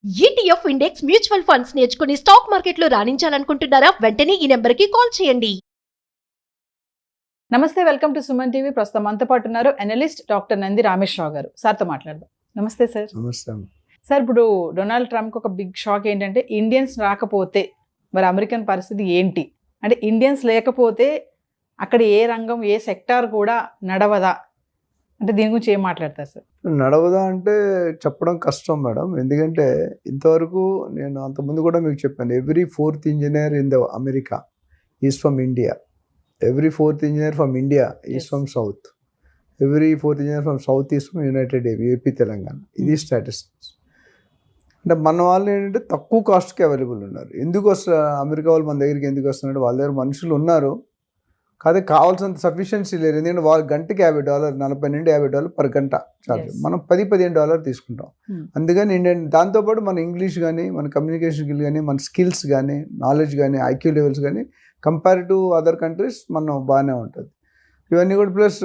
ETF index mutual funds నేర్చుకుని stock మార్కెట్లో రాణించాలనుకుంటున్నారా? వెంటనే ఈ నెంబర్కి కాల్ చేయండి. నమస్తే, వెల్కమ్ టు సుమన్ టీవీ. ప్రస్తుతం మనతో పాటు ఉన్నారు అనలిస్ట్ డాక్టర్ నంది రామేశ్వరరావు గారు. సార్తో మాట్లాడదాం. నమస్తే సార్. నమస్తే. సార్, ఇప్పుడు డొనాల్డ్ ట్రంప్కి ఒక బిగ్ షాక్ ఏంటంటే ఇండియన్స్ రాకపోతే మరి అమెరికన్ పరిస్థితి ఏంటి, అంటే ఇండియన్స్ లేకపోతే అక్కడ ఏ రంగం ఏ సెక్టార్ కూడా నడవదా, అంటే దీని గురించి ఏం మాట్లాడతారు సార్? నడవదా అంటే చెప్పడం కష్టం మేడం, ఎందుకంటే ఇంతవరకు నేను అంతకుముందు కూడా మీకు చెప్పాను, every fourth engineer in the America is from India, every fourth engineer from India is from south, every fourth engineer from south is from United AP Telangana. ఇది స్టాటిస్టిక్స్. అంటే మన వాళ్ళు ఏంటంటే తక్కువ కాస్ట్కి అవైలబుల్ ఉన్నారు. ఎందుకు అమెరికా వాళ్ళు మన దగ్గరికి ఎందుకు వస్తున్నారు? వాళ్ళ దగ్గర మనుషులు ఉన్నారు, కాదే కావాల్సినంత సఫిషియన్సీ లేదు. ఎందుకంటే వాళ్ళు గంటకి $50, 40 నుండి $50 పర్ గంట చార్జ్. మనం $10-15 తీసుకుంటాం. అందుకని ఇండియన్ దాంతోపాటు మన ఇంగ్లీష్ కానీ, మన కమ్యూనికేషన్ స్కిల్ కానీ, మన స్కిల్స్ కానీ, నాలెడ్జ్ కానీ, ఐక్యూ లెవెల్స్ కానీ కంపేర్ టు అదర్ కంట్రీస్ మనం బాగానే ఉంటుంది. ఇవన్నీ కూడా ప్లస్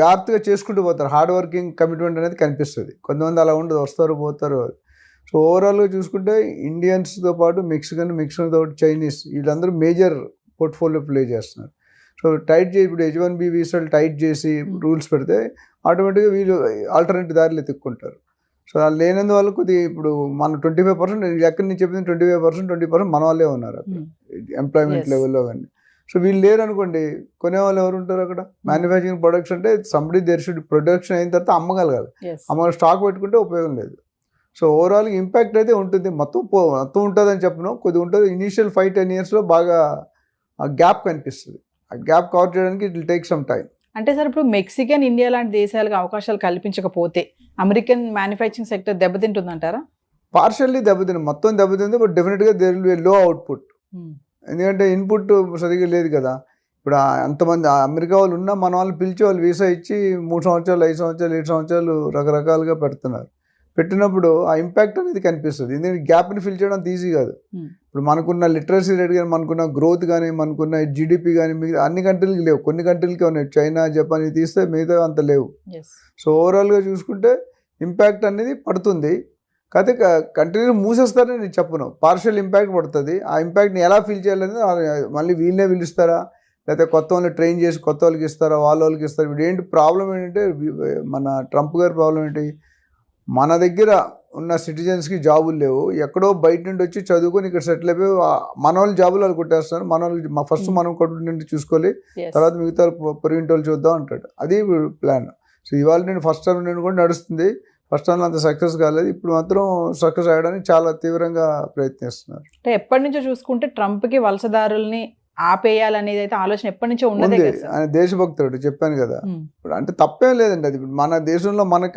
జాగ్రత్తగా చేసుకుంటూ పోతారు. హార్డ్ వర్కింగ్ కమిట్మెంట్ అనేది కనిపిస్తుంది. కొంతమంది అలా ఉండదు, వస్తారు పోతారు. సో ఓవరాల్గా చూసుకుంటే ఇండియన్స్తో పాటు మెక్సికన్తో పాటు చైనీస్ వీళ్ళందరూ మేజర్ పోర్ట్ఫోలియో ప్లే చేస్తున్నారు. సో టైట్ చేసి ఇప్పుడు H-1B వీసాలు టైట్ చేసి రూల్స్ పెడితే ఆటోమేటిక్గా వీళ్ళు ఆల్టర్నేటివ్ దారిలో ఎత్తుక్కుంటారు. సో వాళ్ళు లేనందువల్ల కొద్దిగా ఇప్పుడు మన 25% ఎక్కడి నుంచి చెప్పింది 20% మన వాళ్ళే ఉన్నారు అక్కడ ఎంప్లాయ్మెంట్ లెవెల్లో. కానీ సో వీళ్ళు లేరు అనుకోండి, కొనేవాళ్ళు ఎవరు ఉంటారు అక్కడ? మ్యానుఫ్యాక్చరింగ్ ప్రొడక్ట్స్ అంటే సంబడి దేర్ షుడ్ ప్రొడక్షన్ అయిన తర్వాత అమ్మగలగాలి. స్టాక్ పెట్టుకుంటే ఉపయోగం లేదు. సో ఓవరాల్ ఇంపాక్ట్ అయితే ఉంటుంది. మొత్తం ఉంటుందని చెప్పను, కొద్దిగా ఉంటుంది. ఇనీషియల్ 5-10 ఇయర్స్లో బాగా ఆ గ్యాప్ కనిపిస్తుంది. ఆ గ్యాప్ కవర్ చేయడానికి it will take some time. అంటే సార్, ఇప్పుడు మెక్సికన్, ఇండియా లాంటి దేశాలకు అవకాశాలు కల్పించకపోతే అమెరికన్ మ్యానుఫ్యాక్చరింగ్ సెక్టర్ దెబ్బతింటుందంటారా? పార్షల్లీ దెబ్బతింది, మొత్తం దెబ్బతింది. బట్ డెఫినెట్గా దేర్ విల్ బి లో అవుట్పుట్. ఎందుకంటే ఇన్పుట్ సరిగ్గా లేదు కదా. ఇప్పుడు అంతమంది అమెరికా వాళ్ళు ఉన్నా మన వాళ్ళు పిలిచి వాళ్ళు వీసా ఇచ్చి 3 సంవత్సరాలు, 5 సంవత్సరాలు, 7 సంవత్సరాలు రకరకాలుగా పెడుతున్నారు. పెట్టినప్పుడు ఆ ఇంపాక్ట్ అనేది కనిపిస్తుంది. ఎందుకంటే గ్యాప్ని ఫిల్ చేయడం ఈజీ కాదు. ఇప్పుడు మనకున్న లిటరసీ రేట్ కానీ, మనకున్న గ్రోత్ కానీ, మనకున్న జీడిపి కానీ మిగతా అన్ని కంట్రీలకి లేవు. కొన్ని కంట్రీలకి ఉన్నాయి, చైనా, జపాన్ తీస్తే మిగతా అంత లేవు. సో ఓవరాల్గా చూసుకుంటే ఇంపాక్ట్ అనేది పడుతుంది. కాకపోతే కంట్రీని మూసేస్తారని నేను చెప్పను, పార్షియల్ ఇంపాక్ట్ పడుతుంది. ఆ ఇంపాక్ట్ని ఎలా ఫీల్ చేయాలనేది మళ్ళీ వీళ్ళనే పిలుస్తారా, లేకపోతే కొత్త వాళ్ళని ట్రైన్ చేసి కొత్త వాళ్ళకి ఇస్తారా, వాళ్ళకి ఇస్తారా? ఇప్పుడు ఏంటి ప్రాబ్లం ఏంటంటే, మన ట్రంప్ గారి ప్రాబ్లం ఏంటి, మన దగ్గర ఉన్న సిటిజన్స్కి జాబులు లేవు. ఎక్కడో బయట నుండి వచ్చి చదువుకొని ఇక్కడ సెటిల్ అయిపోయి మన వాళ్ళు జాబులు వాళ్ళు కొట్టేస్తున్నారు. మన వాళ్ళు ఫస్ట్ మనం కొట్టు చూసుకోవాలి, తర్వాత మిగతా పొరిగింటి వాళ్ళు చూద్దాం అంటాడు. అది ప్లాన్. సో ఇవాళ నేను ఫస్ట్ టర్మ్ నుండి కూడా నడుస్తుంది. ఫస్ట్ టర్మ్లో అంత సక్సెస్ కాలేదు, ఇప్పుడు మాత్రం సక్సెస్ అయ్యడానికి చాలా తీవ్రంగా ప్రయత్నిస్తున్నారు. అంటే ఎప్పటి నుంచో చూసుకుంటే ట్రంప్కి వలసదారుల్ని ఆపేయాలనేది అయితే ఆలోచన ఎప్పటి నుంచో ఉన్నది. ఆయన దేశభక్తుడు, చెప్పాను కదా. ఇప్పుడు అంటే తప్పేం లేదండి. అది ఇప్పుడు మన దేశంలో మన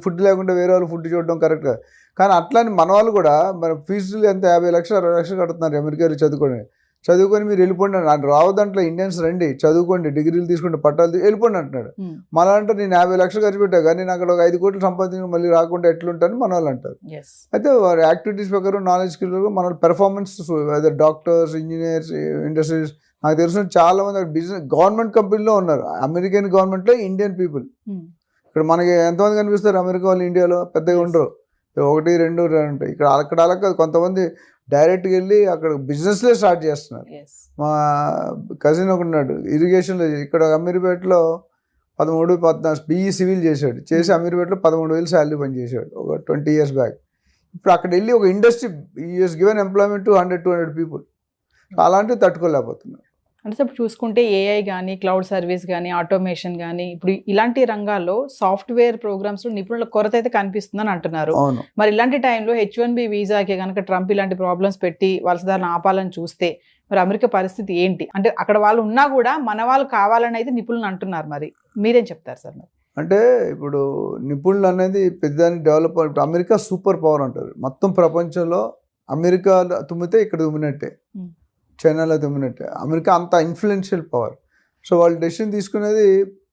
ఫుడ్ లేకుండా వేరే వాళ్ళు ఫుడ్ చూడడం కరెక్ట్ కాదు. కానీ అట్లానే మన వాళ్ళు కూడా మన ఫీజులు ఎంత 50 లక్షలు 60 లక్షలు కడుతున్నారు అమెరికాలో చదువుకొని మీరు వెళ్ళిపోండి. రావదంట్లో ఇండియన్స్ రండి, చదువుకోండి, డిగ్రీలు తీసుకుంటే పట్టాలు వెళ్ళిపోండి అంటున్నాడు. మన అంటే నేను 50 లక్షలు ఖర్చు పెట్టా కానీ నేను అక్కడ ఒక 5 కోట్లు సంపాదించి మళ్ళీ రాకుండా ఎట్లుంటాను మన వాళ్ళు అంటారు. అయితే వారి యాక్టివిటీస్ ప్రకారం, నాలెడ్జ్ స్కిల్ ప్రకారం మన performance, other doctors, engineers, industries, నాకు తెలిసిన చాలా మంది బిజినెస్ గవర్నమెంట్ కంపెనీలో ఉన్నారు. అమెరికన్ గవర్నమెంట్లో ఇండియన్ పీపుల్. ఇక్కడ మనకి ఎంతమంది కనిపిస్తారు అమెరికా వాళ్ళు? ఇండియాలో పెద్దగా ఉండరు, 1-2 ఉంటాయి. ఇక్కడ అక్కడ కొంతమంది డైరెక్ట్గా వెళ్ళి అక్కడ బిజినెస్లే స్టార్ట్ చేస్తున్నారు. మా కజిన్ ఒకడున్నాడు ఇరిగేషన్లో, ఇక్కడ అమీర్పేటలో 13-14 BE సివిల్ చేసి అమీర్పేటలో 13,000 శాలరీ పని చేశాడు ఒక 20 years బ్యాక్. ఇప్పుడు అక్కడ వెళ్ళి ఒక industry US given employment 100-200 people. అలాంటివి తట్టుకోలేకపోతున్నారు. అంటే ఇప్పుడు చూసుకుంటే ఏఐ కానీ, క్లౌడ్ సర్వీస్ కానీ, ఆటోమేషన్ కానీ, ఇప్పుడు ఇలాంటి రంగాల్లో సాఫ్ట్వేర్ ప్రోగ్రామ్స్లో నిపుణుల కొరత అయితే కనిపిస్తుందని అంటున్నారు. మరి ఇలాంటి టైంలో H-1B వీసాకి కనుక ట్రంప్ ఇలాంటి ప్రాబ్లమ్స్ పెట్టి వలసదారులను ఆపాలని చూస్తే మరి అమెరికా పరిస్థితి ఏంటి? అంటే అక్కడ వాళ్ళు ఉన్నా కూడా మన వాళ్ళు కావాలని అయితే నిపుణులు అంటున్నారు. మరి మీరేం చెప్తారు సార్? మరి అంటే ఇప్పుడు నిపుణులు అనేది పెద్దాన్ని డెవలప్, ఇప్పుడు అమెరికా సూపర్ పవర్ అంటారు. మొత్తం ప్రపంచంలో అమెరికా తుమ్మితే ఇక్కడ తుమ్మినట్టే, చైనాలో తుమ్మినట్టే. అమెరికా అంత ఇన్ఫ్లుయెన్షియల్ పవర్. సో వాళ్ళు డెసిషన్ తీసుకునేది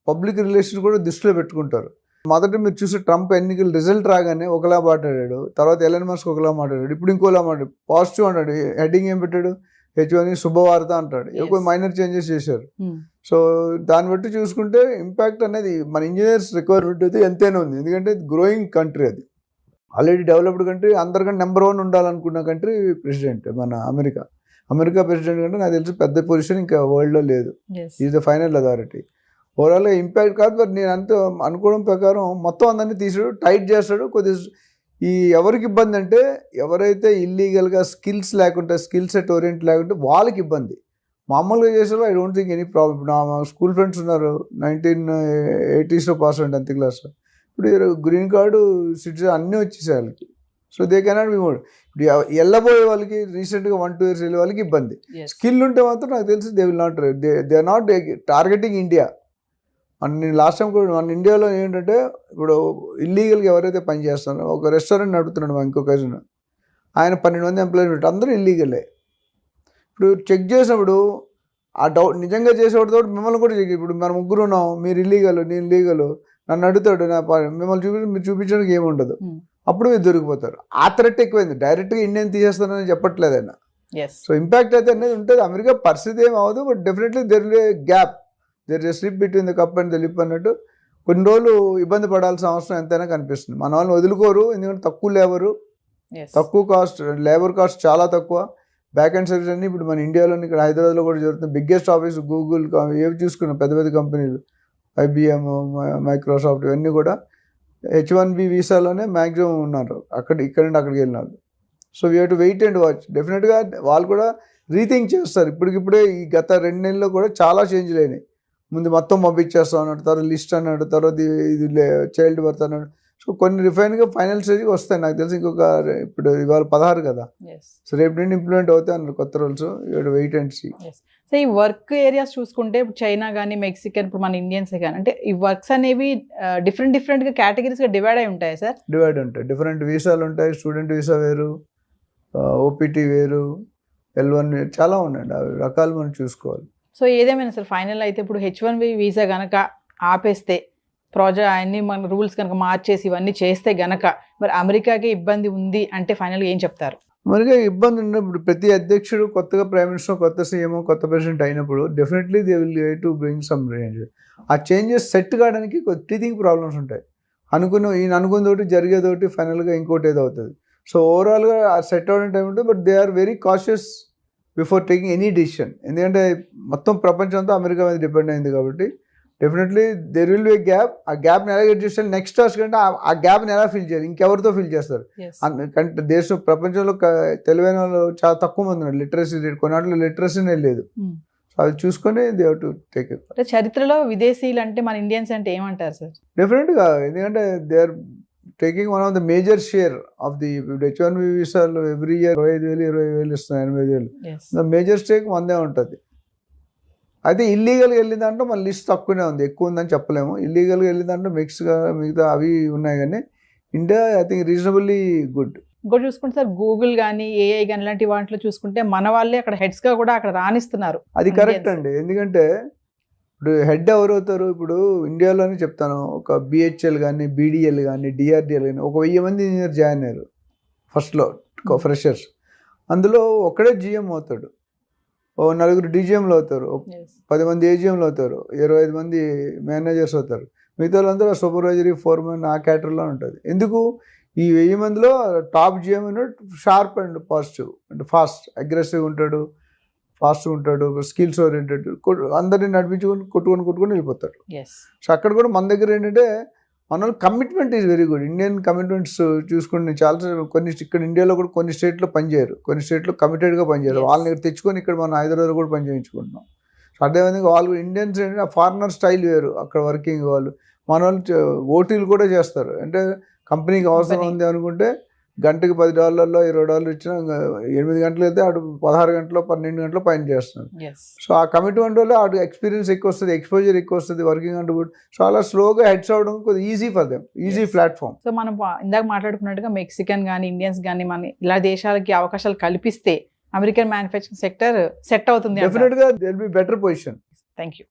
పబ్లిక్ రిలేషన్ కూడా దృష్టిలో పెట్టుకుంటారు. మొదట మీరు చూసి ట్రంప్ ఎన్నికలు రిజల్ట్ రాగానే ఒకలా మాట్లాడాడు, తర్వాత ఎలన్ మస్క్ ఒకలా మాట్లాడాడు, ఇప్పుడు ఇంకోలా మాట్లాడు, పాజిటివ్ అన్నాడు. హెడ్డింగ్ ఏం పెట్టాడు, H-1B శుభవార్త అంటాడు. ఎక్కువ మైనర్ చేంజెస్ చేశారు. సో దాన్ని బట్టి చూసుకుంటే ఇంపాక్ట్ అనేది మన ఇంజనీర్స్ రిక్వైర్మెంట్ అయితే ఎంతైనా ఉంది. ఎందుకంటే గ్రోయింగ్ కంట్రీ అది. ఆల్రెడీ డెవలప్డ్ కంట్రీ, అందరికంటే నెంబర్ 1 ఉండాలనుకున్న కంట్రీ ప్రెసిడెంట్ మన అమెరికా ప్రెసిడెంట్ కంటే నాకు తెలిసి పెద్ద పొజిషన్ ఇంకా వరల్డ్లో లేదు. Is the final authority. ఓవరాల్గా ఇంపాక్ట్ కాదు, బట్ నేను అంత అనుకోవడం ప్రకారం మొత్తం అందరినీ తీసాడు, టైట్ చేస్తాడు. ఎవరికి ఇబ్బంది అంటే ఎవరైతే ఇల్లీగల్గా స్కిల్స్ లేకుంటే, స్కిల్ సెట్ ఓరియంట్ లేకుంటే వాళ్ళకి ఇబ్బంది. మామూలుగా చేసేలో I don't think any problem. ఇప్పుడు నా స్కూల్ ఫ్రెండ్స్ ఉన్నారు 1980s pass out 10th class. ఇప్పుడు గ్రీన్ కార్డు సిటిజన్ అన్నీ వచ్చేసాయి వాళ్ళకి. So they cannot be moved. ఇప్పుడు వెళ్ళబోయే వాళ్ళకి రీసెంట్గా 1-2 years వెళ్ళే వాళ్ళకి ఇబ్బంది. స్కిల్ ఉంటే మాత్రం నాకు తెలిసి they will not, they are not targeting India. నేను లాస్ట్ టైం కూడా మన ఇండియాలో ఏంటంటే ఇప్పుడు ఇల్లీగల్గా ఎవరైతే పని చేస్తున్నారో, ఒక రెస్టారెంట్ నడుపుతున్నాడు మా ఇంకో కజిన్, ఆయన 12 మంది ఎంప్లాయీస్ అందరూ ఇల్లీగలే. ఇప్పుడు చెక్ చేసినప్పుడు ఆ డౌట్ నిజంగా చేసేవాడితో మిమ్మల్ని కూడా చెక్, ఇప్పుడు మనం ముగ్గురు ఉన్నాం, మీరు ఇల్లీగల్ నేను లీగల్, నన్ను అడుగుతాడు, మిమ్మల్ని మీరు చూపించడానికి ఏముండదు, అప్పుడు మీరు దొరికిపోతారు. ఆ థ్రెట్ ఎక్కువైంది. డైరెక్ట్గా ఇండియన్ తీసేస్తానని చెప్పట్లేదు ఆయన. సో ఇంపాక్ట్ అయితే అనేది ఉంటుంది. అమెరికా పరిస్థితి ఏం అవ్వదు, but definitely there is a gap, there is a slip between the cup and the lip అన్నట్టు కొన్ని రోజులు ఇబ్బంది పడాల్సిన అవసరం ఎంతైనా కనిపిస్తుంది. మన వాళ్ళని వదులుకోరు, ఎందుకంటే తక్కువ కాస్ట్, లేబర్ కాస్ట్ చాలా తక్కువ. బ్యాక్ అండ్ సర్వీస్ అన్ని ఇప్పుడు మన ఇండియాలోని ఇక్కడ హైదరాబాద్లో కూడా జరుగుతుంది. బిగ్గెస్ట్ ఆఫీస్ గూగుల్, ఏవి చూసుకున్నాం పెద్ద కంపెనీలు, IBM, మైక్రోసాఫ్ట్, ఇవన్నీ కూడా H1B వీసాలోనే మ్యాక్సిమం ఉన్నారు. ఇక్కడ నుండి అక్కడికి వెళ్ళినారు. So we have to wait and watch. డెఫినెట్గా వాళ్ళు కూడా రీథింక్ చేస్తారు. ఇప్పటికిప్పుడే ఈ గత 2 నెలల్లో కూడా చాలా చేంజ్లు అయినాయి. ముందు మొత్తం పంపించేస్తాం అన్నాడు, తర్వాత లిస్ట్ అన్నాడు, తర్వాత ఇది చైల్డ్ బర్త్ అన్నాడు. సో కొన్ని రిఫైన్గా ఫైనల్ స్టేజ్కి వస్తాయి. నాకు తెలిసి ఇప్పుడు ఇవాళ 16 కదా, సో రేపు నుండి ఇంప్లిమెంట్ అవుతాయి అన్నారు కొత్త rules. Wait and see. So ఈ వర్క్ ఏరియాస్ చూసుకుంటే ఇప్పుడు చైనా కానీ మెక్సికన్, ఇప్పుడు మన ఇండియన్సే కానీ, అంటే ఈ వర్క్స్ అనేవి డిఫరెంట్గా కేటగిరీస్గా డివైడ్ అయి ఉంటాయి సార్? డివైడ్ ఉంటాయి. డిఫరెంట్ వీసాలు ఉంటాయి. స్టూడెంట్ వీసా వేరు, OPT వేరు, L1 వేరు, చాలా ఉన్నాయండి. అవి రకాలు మనం చూసుకోవాలి. సో ఏదేమైనా సార్ ఫైనల్ అయితే ఇప్పుడు H1B వీసా కనుక ఆపేస్తే, అన్ని మన రూల్స్ కనుక మార్చేసి ఇవన్నీ చేస్తే గనక మరి అమెరికాకి ఇబ్బంది ఉంది అంటే ఫైనల్గా ఏం చెప్తారు? మనకి ఇబ్బంది ఉన్నప్పుడు ప్రతి అధ్యక్షుడు కొత్తగా ప్రైమ్ మినిస్టర్, కొత్త CM, కొత్త ప్రెసిడెంట్ అయినప్పుడు definitely they will get to bring some change. ఆ చేంజెస్ సెట్ కావడానికి టీథింగ్ ప్రాబ్లమ్స్ ఉంటాయి. ఈయన అనుకున్నతోటి జరిగేదోటి ఫైనల్గా ఇంకోటి ఏదో అవుతుంది. సో ఓవరాల్గా ఆ సెట్ అవ్వడం టైం ఉంటుంది. But they are very cautious before taking any decision. ఎందుకంటే మొత్తం ప్రపంచం అంతా అమెరికా మీద డిపెండ్ అయింది కాబట్టి definitely there will be a gap. ఆ గ్యాప్ని ఎలా గెట్ చేస్తారు, నెక్స్ట్ టాస్క్ అంటే ఆ గ్యాప్ని ఎలా ఫిల్ చేయాలి, ఇంకెవరితో ఫిల్ చేస్తారు. అంటే ప్రపంచంలో తెలివైన వాళ్ళు చాలా తక్కువ మంది ఉన్నారు. లిటరసీ రేట్ కొన్నాళ్ళు లిటరసీనే లేదు. సో అది చూసుకొని they have to take it. చరిత్రలో విదేశీయులు అంటే మన ఇండియన్స్ అంటే ఏమంటారు సార్? డెఫినెట్గా, ఎందుకంటే they are taking one of the major share of the H1B వీసాలు. ఎవ్రీ ఇయర్ 25,000 ఇస్తున్నారు, 8,000. ద మేజర్ స్టేక్ మందే ఉంటుంది. అయితే ఇల్లీగల్గా వెళ్ళిన దాంట్లో మన లిస్ట్ తక్కువనే ఉంది, ఎక్కువ ఉందని చెప్పలేము. ఇల్లీగల్గా వెళ్ళిన దాంట్లో మిగతా అవి ఉన్నాయి, కానీ India I think reasonably good. ఇంకోటి చూసుకుంటే సార్ గూగుల్ కానీ AI కానీ ఇలాంటి వాటిలో చూసుకుంటే మన వాళ్ళే అక్కడ హెడ్స్గా కూడా అక్కడ రాణిస్తున్నారు. అది కరెక్ట్ అండి. ఎందుకంటే ఇప్పుడు హెడ్ ఎవరు అవుతారు, ఇప్పుడు ఇండియాలోనే చెప్తాను, ఒక BHL కానీ, BDL కానీ, DRDL కానీ ఒక 1000 మంది ఇంజనీర్ జాయిన్ అయ్యారు ఫస్ట్లో ఫ్రెషర్స్. అందులో ఒక్కడే GM అవుతాడు, 4 DGMలు అవుతారు, 10 మంది AGMలు అవుతారు, 25 మంది మేనేజర్స్ అవుతారు. మిగతా వాళ్ళందరూ సూపర్వైజరీ, ఫోర్మెన్ ఆ క్యాటర్లో ఉంటుంది. ఎందుకు ఈ 1000 మందిలో top GM sharp and positive, అంటే ఫాస్ట్, అగ్రెసివ్ ఉంటాడు, ఫాస్ట్గా ఉంటాడు, స్కిల్స్ ఓరియంటెడ్, అందరినీ నడిపించుకొని కొట్టుకొని వెళ్ళిపోతాడు. సో అక్కడ కూడా మన దగ్గర ఏంటంటే మన commitment is very good. Indian commitments చూసుకుని చాలా ఇక్కడ ఇండియాలో కూడా కొన్ని స్టేట్లో పనిచేయరు, కొన్ని స్టేట్లో కమిటెడ్గా పనిచేయరు. వాళ్ళని ఇక్కడ తెచ్చుకొని ఇక్కడ మన హైదరాబాద్లో కూడా పని చేయించుకుంటున్నాం. సో అదేవిధంగా వాళ్ళు ఇండియన్స్ ఏంటంటే ఫారినర్ స్టైల్ వేరు, అక్కడ వర్కింగ్ వాళ్ళు. మన వాళ్ళు ఓటీలు కూడా చేస్తారు. అంటే కంపెనీకి అవసరం ఉంది అనుకుంటే గంటకి $10, $20 ఇచ్చినా 8 గంటలు అయితే ఆడు 16 గంటలు, 12 గంటలు పని చేస్తున్నాడు. సో ఆ కమిట్మెంట్ వల్ల ఆడు ఎక్స్పీరియన్స్ ఎక్కువ వస్తుంది, ఎక్స్పోజర్ ఎక్కువ వస్తుంది, వర్కింగ్ అంటే గుడ్. సో అలా స్లోగా హెడ్స్ అవడం కొద్దిగా easy for them, easy platform. So మనం ఇందాక మాట్లాడుకున్నట్టుగా మెక్సికన్ కానీ, ఇండియన్స్ కానీ మన ఇలా దేశాలకి అవకాశాలు కల్పిస్తే అమెరికన్ మ్యానుఫ్యాక్చరింగ్ సెక్టర్ సెట్ అవుతుంది. డెఫినెట్గా there be better position. Thank you.